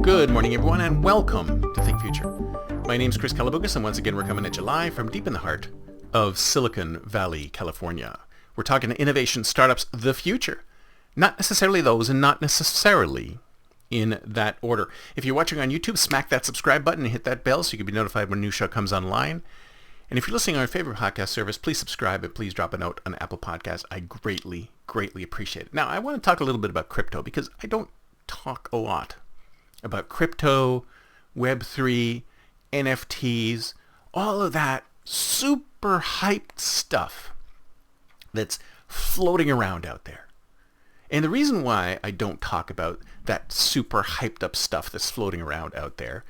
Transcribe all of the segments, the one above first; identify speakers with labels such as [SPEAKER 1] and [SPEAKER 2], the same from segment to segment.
[SPEAKER 1] Good morning, everyone, and welcome to Think Future. My name's Chris Calabugas, and once again, we're coming at you live from deep in the heart of Silicon Valley, California. We're talking innovation, startups, the future. Not necessarily those, and not necessarily in that order. If you're watching on YouTube, smack that subscribe button and hit that bell so you can be notified when a new show comes online. And if you're listening on your favorite podcast service, please subscribe and please drop a note on Apple Podcasts. I greatly appreciate it. Now, I want to talk a little bit about crypto because I don't talk a lot about crypto, Web3, NFTs, all of that super hyped stuff that's floating around out there. And the reason why I don't talk about that super hyped up stuff that's floating around out there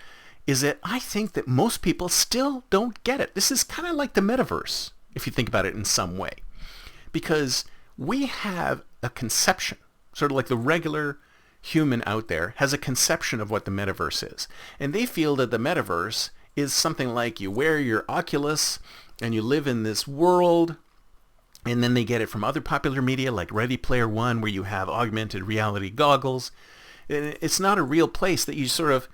[SPEAKER 1] is that I think that most people still don't get it. This is kind of like the metaverse, if you think about it in some way. Because we have a conception, sort of like the regular human out there has a conception of what the metaverse is. And they feel that the metaverse is something like you wear your Oculus and you live in this world, and then they get it from other popular media like Ready Player One, where you have augmented reality goggles. It's not a real place that you sort of,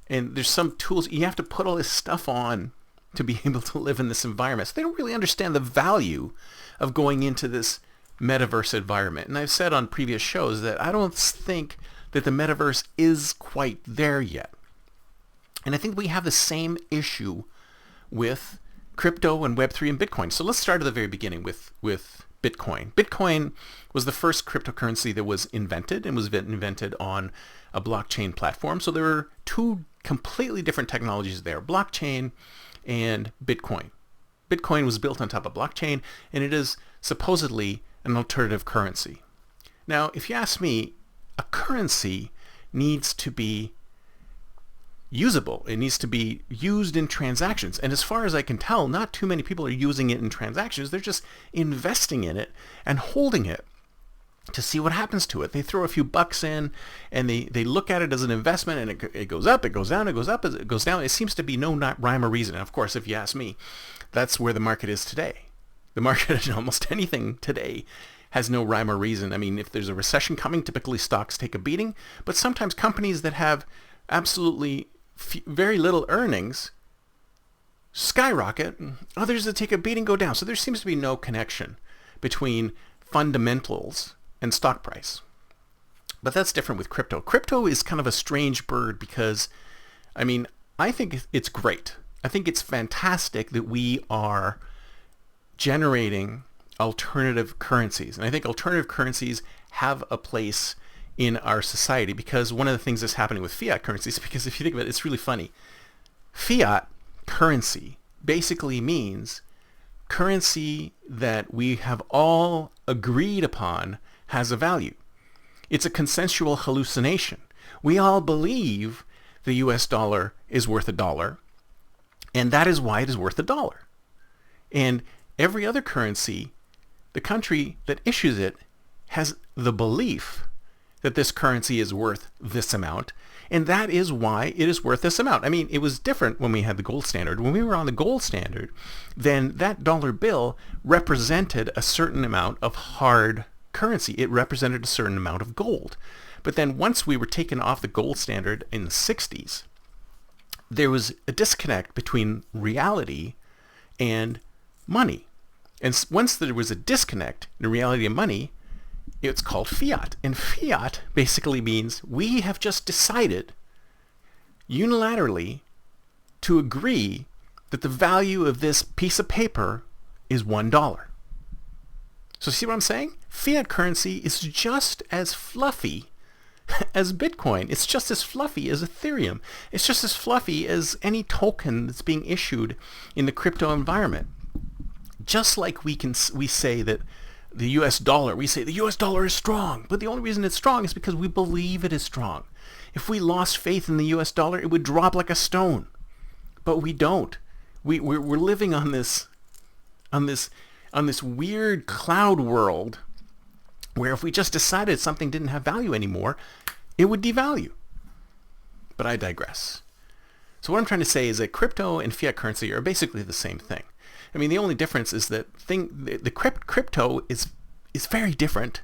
[SPEAKER 1] and there's some tools, you have to put all this stuff on to be able to live in this environment. So they don't really understand the value of going into this metaverse environment. And I've said on previous shows that I don't think that the metaverse is quite there yet. And I think we have the same issue with crypto and Web3 and Bitcoin. So let's start at the very beginning with Bitcoin. Bitcoin was the first cryptocurrency that was invented, and was invented on a blockchain platform. So there were two completely different technologies there, blockchain and Bitcoin. Bitcoin was built on top of blockchain, and it is supposedly an alternative currency. Now, if you ask me, a currency needs to be usable. It needs to be used in transactions. And as far as I can tell, not too many people are using it in transactions. They're just investing in it and holding it to see what happens to it. They throw a few bucks in and they look at it as an investment, and it goes up, it goes down, it goes up, it goes down. It seems to be no rhyme or reason. And of course, if you ask me, that's where the market is today. The market in almost anything today has no rhyme or reason. I mean, if there's a recession coming, typically stocks take a beating, but sometimes companies that have absolutely very little earnings skyrocket, others that take a beating go down. So there seems to be no connection between fundamentals and stock price. But that's different with crypto. Crypto is kind of a strange bird because, I mean, I think it's great. I think it's fantastic that we are generating alternative currencies. And I think alternative currencies have a place in our society, because one of the things that's happening with fiat currencies, because if you think about it, it's really funny. Fiat currency basically means currency that we have all agreed upon has a value. It's a consensual hallucination. We all believe the US dollar is worth $1, and that is why it is worth $1. And every other currency, the country that issues it has the belief that this currency is worth this amount, and that is why it is worth this amount. I mean, it was different when we had the gold standard. When we were on the gold standard, then that dollar bill represented a certain amount of hard currency. It represented a certain amount of gold. But then once we were taken off the gold standard in the 60s, there was a disconnect between reality and money. And once there was a disconnect in reality and money, it's called fiat. And fiat basically means we have just decided unilaterally to agree that the value of this piece of paper is $1. So see what I'm saying? Fiat currency is just as fluffy as Bitcoin. It's just as fluffy as Ethereum. It's just as fluffy as any token that's being issued in the crypto environment. Just like we say that the US dollar, we say the US dollar is strong, but the only reason it's strong is because we believe it is strong. If we lost faith in the US dollar, it would drop like a stone. But we don't. We're living on this weird cloud world where if we just decided something didn't have value anymore, it would devalue. But I digress. So what I'm trying to say is that crypto and fiat currency are basically the same thing. I mean, the only difference is that the crypto is very different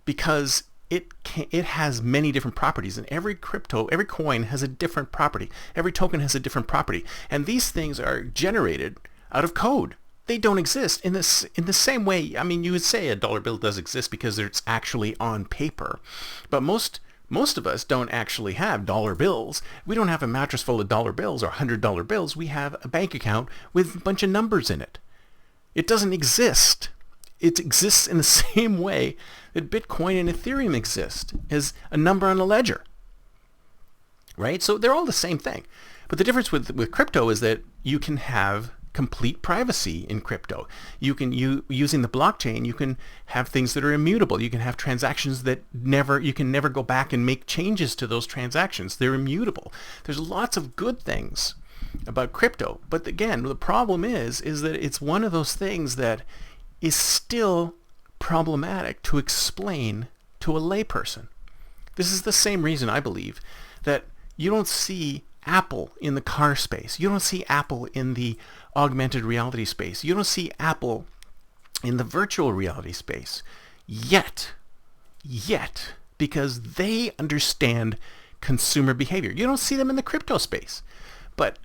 [SPEAKER 1] because it has many different properties, and every coin has a different property. Every token has a different property, and these things are generated out of code. They don't exist in the same way. I mean, you would say a dollar bill does exist because it's actually on paper, but most of us don't actually have dollar bills. We don't have a mattress full of dollar bills or $100 bills. We have a bank account with a bunch of numbers in it. It doesn't exist. It exists in the same way that Bitcoin and Ethereum exist, as a number on a ledger, right? So they're all the same thing. But the difference with crypto is that you can have complete privacy in crypto. Using the blockchain, you can have things that are immutable. You can have transactions that you can never go back and make changes to those transactions. They're immutable. There's lots of good things about crypto. But again, the problem is that it's one of those things that is still problematic to explain to a layperson. This is the same reason, I believe, that you don't see Apple in the car space. You don't see Apple in the augmented reality space. You don't see Apple in the virtual reality space yet, because they understand consumer behavior. You don't see them in the crypto space. But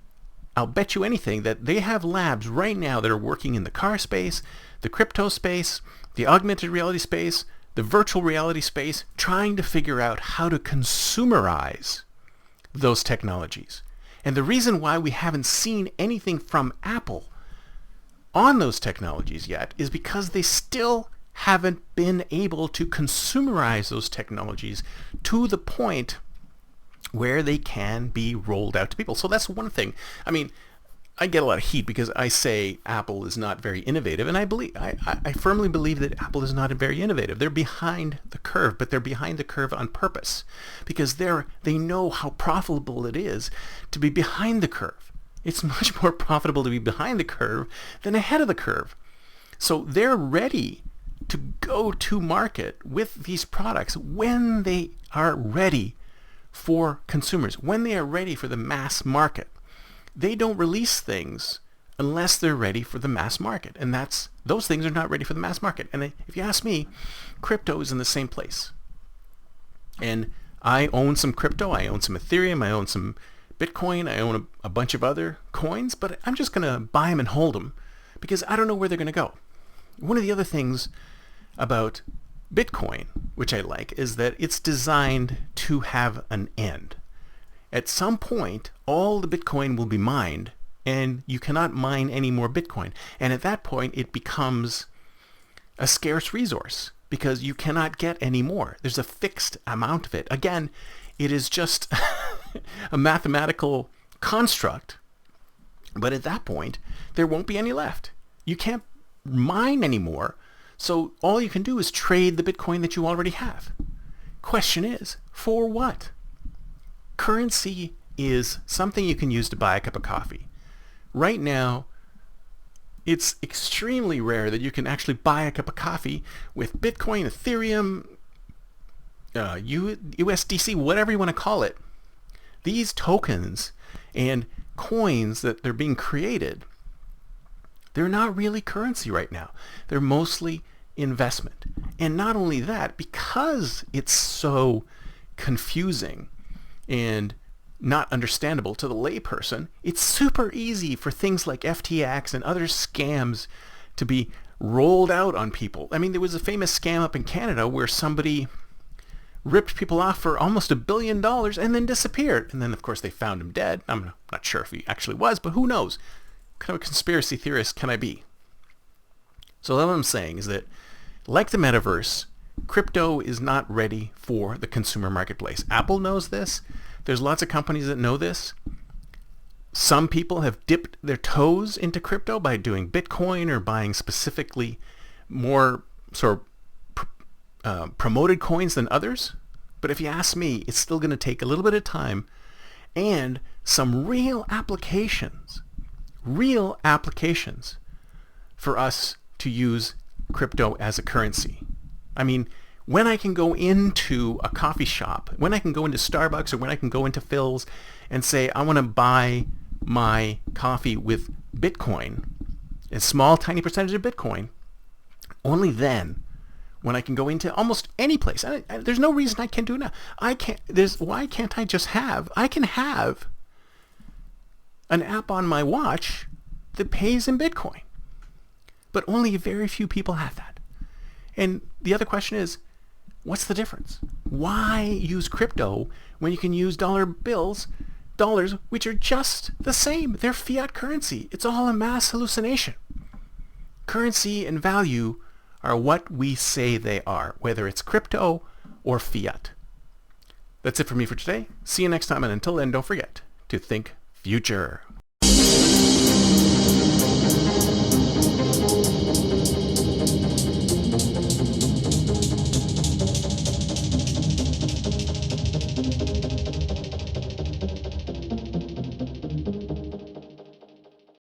[SPEAKER 1] I'll bet you anything that they have labs right now that are working in the car space, the crypto space, the augmented reality space, the virtual reality space, trying to figure out how to consumerize those technologies. And the reason why we haven't seen anything from Apple on those technologies yet is because they still haven't been able to consumerize those technologies to the point where they can be rolled out to people. So that's one thing. I mean, I get a lot of heat because I say Apple is not very innovative, and I firmly believe that Apple is not very innovative. They're behind the curve, but they're behind the curve on purpose because they know how profitable it is to be behind the curve. It's much more profitable to be behind the curve than ahead of the curve. So they're ready to go to market with these products when they are ready for consumers, when they are ready for the mass market. They don't release things unless they're ready for the mass market. And those things are not ready for the mass market. And if you ask me, crypto is in the same place. And I own some crypto. I own some Ethereum. I own some Bitcoin. I own a bunch of other coins. But I'm just going to buy them and hold them because I don't know where they're going to go. One of the other things about Bitcoin, which I like, is that it's designed to have an end. At some point, all the Bitcoin will be mined, and you cannot mine any more Bitcoin. And at that point, it becomes a scarce resource because you cannot get any more. There's a fixed amount of it. Again, it is just a mathematical construct, but at that point, there won't be any left. You can't mine anymore, so all you can do is trade the Bitcoin that you already have. Question is, for what? Currency is something you can use to buy a cup of coffee. Right now, it's extremely rare that you can actually buy a cup of coffee with Bitcoin, Ethereum, USDC, whatever you want to call it. These tokens and coins that they're being created, they're not really currency right now. They're mostly investment. And not only that, because it's so confusing and not understandable to the layperson, it's super easy for things like FTX and other scams to be rolled out on people. I mean, there was a famous scam up in Canada where somebody ripped people off for almost $1 billion and then disappeared. And then, of course, they found him dead. I'm not sure if he actually was, but who knows? What kind of a conspiracy theorist can I be? So what I'm saying is that, like the metaverse, crypto is not ready for the consumer marketplace. Apple knows this. There's lots of companies that know this. Some people have dipped their toes into crypto by doing Bitcoin or buying specifically more sort of promoted coins than others. But if you ask me, it's still going to take a little bit of time and some real applications for us to use crypto as a currency. I mean, when I can go into a coffee shop, when I can go into Starbucks or when I can go into Phil's and say, I want to buy my coffee with Bitcoin, a small, tiny percentage of Bitcoin, only then when I can go into almost any place. There's no reason I can't do it now. Why can't I just have? I can have an app on my watch that pays in Bitcoin, but only very few people have that. And the other question is, what's the difference? Why use crypto when you can use dollars, which are just the same? They're fiat currency. It's all a mass hallucination. Currency and value are what we say they are, whether it's crypto or fiat. That's it for me for today. See you next time, and until then, don't forget to think future.